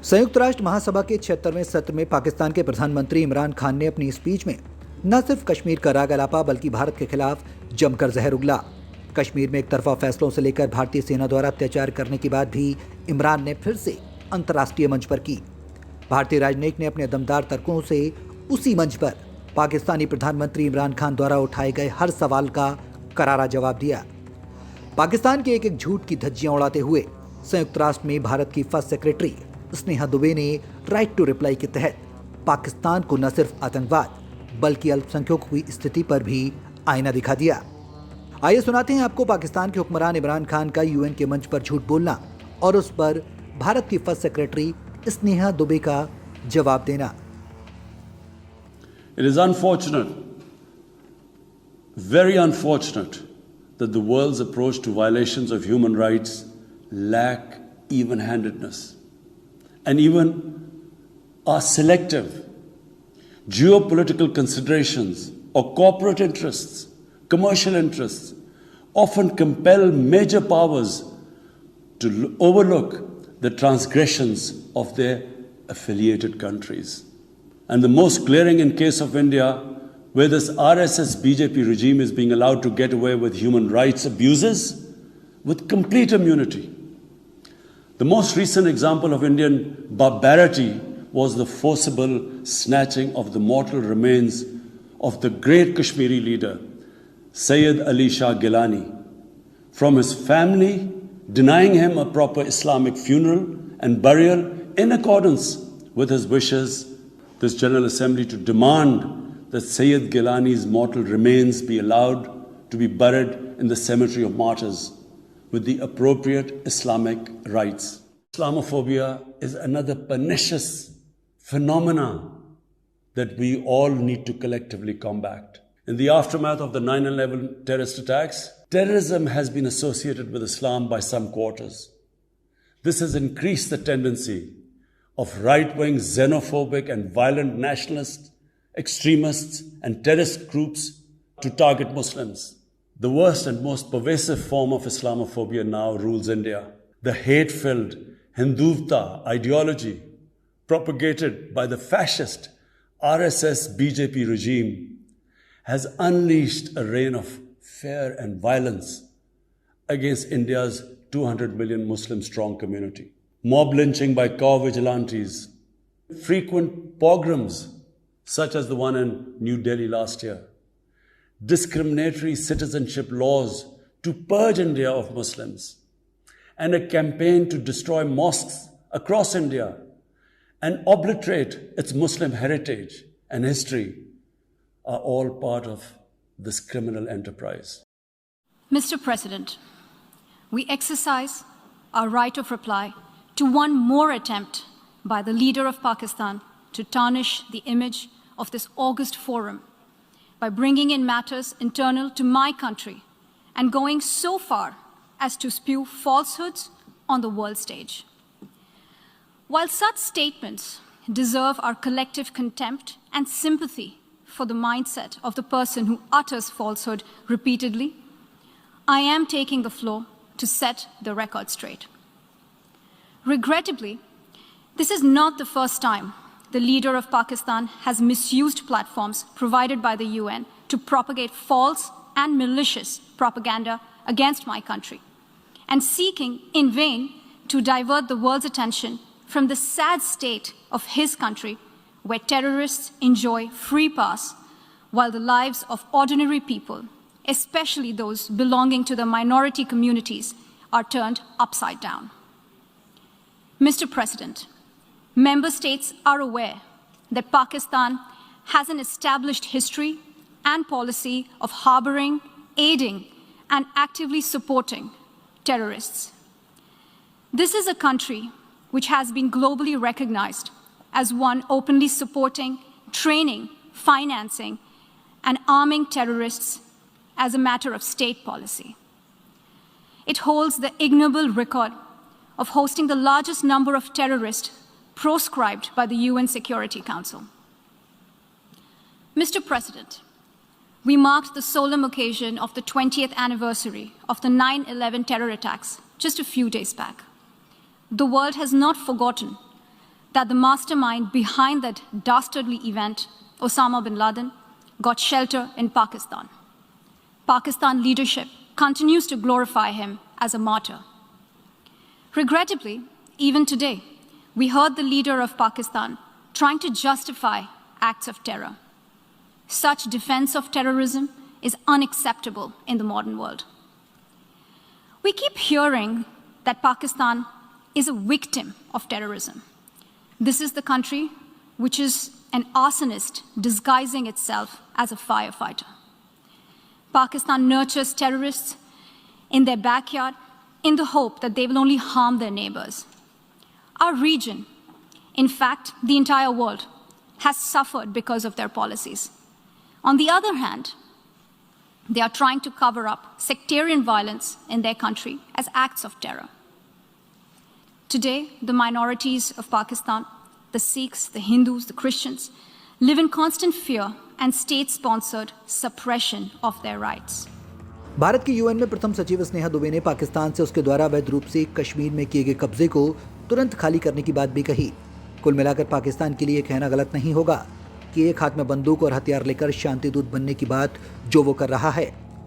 संयुक्त राष्ट्र महासभा के 76वें सत्र में पाकिस्तान के प्रधानमंत्री इमरान खान ने अपनी स्पीच में न सिर्फ कश्मीर का राग अलापा बल्कि भारत के खिलाफ जमकर जहर उगला। कश्मीर में एक तरफा फैसलों से लेकर भारतीय सेना द्वारा अत्याचार करने की बात भी इमरान ने फिर से अंतर्राष्ट्रीय मंच पर की। भारतीय राजनयिक ने अपने दमदार तर्कों से उसी मंच पर पाकिस्तानी प्रधानमंत्री इमरान खान द्वारा उठाए गए हर सवाल का करारा जवाब दिया। पाकिस्तान के एक एक झूठ की धज्जियां उड़ाते हुए संयुक्त राष्ट्र में भारत की फर्स्ट सेक्रेटरी स्नेहा दुबे ने राइट टू रिप्लाई के तहत पाकिस्तान को न सिर्फ आतंकवाद बल्कि अल्पसंख्यकों की स्थिति पर भी आईना दिखा दिया। आइए सुनाते हैं आपको पाकिस्तान के हुक्मरान इमरान खान का यूएन के मंच पर झूठ बोलना और उस पर भारत की फर्स्ट सेक्रेटरी स्नेहा दुबे का जवाब देना। It is unfortunate, very unfortunate, that the world's approach to violations of human rights lack even-handedness and even are selective. Geopolitical considerations or corporate interests, commercial interests, often compel major powers to overlook the transgressions of their affiliated countries. And the most glaring in case of India, where this RSS BJP regime is being allowed to get away with human rights abuses with complete immunity. The most recent example of Indian barbarity was the forcible snatching of the mortal remains of the great Kashmiri leader, Sayyid Ali Shah Gilani, from his family, denying him a proper Islamic funeral and burial in accordance with his wishes. This General Assembly to demand that Sayyid Gilani's mortal remains be allowed to be buried in the cemetery of martyrs with the appropriate Islamic rites. Islamophobia is another pernicious phenomena that we all need to collectively combat. In the aftermath of the 9/11 terrorist attacks, terrorism has been associated with Islam by some quarters. This has increased the tendency of right-wing, xenophobic and violent nationalists, extremists and terrorist groups to target Muslims. The worst and most pervasive form of Islamophobia now rules India. The hate-filled Hindutva ideology propagated by the fascist RSS BJP regime has unleashed a reign of fear and violence against India's 200 million Muslim strong community. Mob lynching by cow vigilantes, frequent pogroms such as the one in New Delhi last year, discriminatory citizenship laws to purge India of Muslims, and a campaign to destroy mosques across India and obliterate its Muslim heritage and history are all part of this criminal enterprise. Mr. President, we exercise our right of reply to one more attempt by the leader of Pakistan to tarnish the image of this august forum by bringing in matters internal to my country and going so far as to spew falsehoods on the world stage. While such statements deserve our collective contempt and sympathy for the mindset of the person who utters falsehood repeatedly, I am taking the floor to set the record straight. Regrettably, this is not the first time the leader of Pakistan has misused platforms provided by the UN to propagate false and malicious propaganda against my country, and seeking in vain to divert the world's attention from the sad state of his country, where terrorists enjoy free pass while the lives of ordinary people, especially those belonging to the minority communities, are turned upside down. Mr. President, member states are aware that Pakistan has an established history and policy of harboring, aiding, and actively supporting terrorists. This is a country which has been globally recognized as one openly supporting, training, financing, and arming terrorists as a matter of state policy. It holds the ignoble record of hosting the largest number of terrorists proscribed by the UN Security Council. Mr. President, we marked the solemn occasion of the 20th anniversary of the 9/11 terror attacks just a few days back. The world has not forgotten that the mastermind behind that dastardly event, Osama bin Laden, got shelter in Pakistan. Pakistan leadership continues to glorify him as a martyr. Regrettably, even today, we heard the leader of Pakistan trying to justify acts of terror. Such defense of terrorism is unacceptable in the modern world. We keep hearing that Pakistan is a victim of terrorism. This is the country which is an arsonist disguising itself as a firefighter. Pakistan nurtures terrorists in their backyard in the hope that they will only harm their neighbors. Our region, in fact, the entire world, has suffered because of their policies. On the other hand, they are trying to cover up sectarian violence in their country as acts of terror. Today, the minorities of Pakistan, the Sikhs, the Hindus, the Christians, live in constant fear and state-sponsored suppression of their rights. Bharat के UN में प्रथम सचिव स्नेहा दुबे ने पाकिस्तान से उसके द्वारा अवैध रूप से कश्मीर में किए गए कब्जे को तुरंत खाली करने की बात भी कही। कुल मिलाकर पाकिस्तान के लिए कहना गलत नहीं होगा कि एक हाथ में बंदूक और हथियार लेकर शांति दूत बनने की बात जो वो कर रहा है,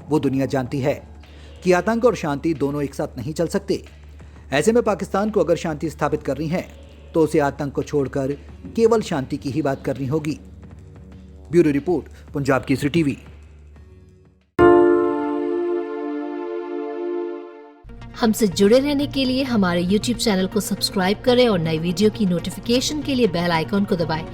वो दुनिया जानती है कि आतंक और शांति दोनों एक साथ नहीं चल सकते। ऐसे में पाकिस्तान को अगर शांति स्थापित करनी है तो उसे आतंक को छोड़कर केवल शांति की ही बात करनी होगी। Bureau report, Punjab Kesari TV. हमसे जुड़े रहने के लिए हमारे YouTube चैनल को सब्सक्राइब करें और नई वीडियो की नोटिफिकेशन के लिए बेल आइकॉन को दबाएं।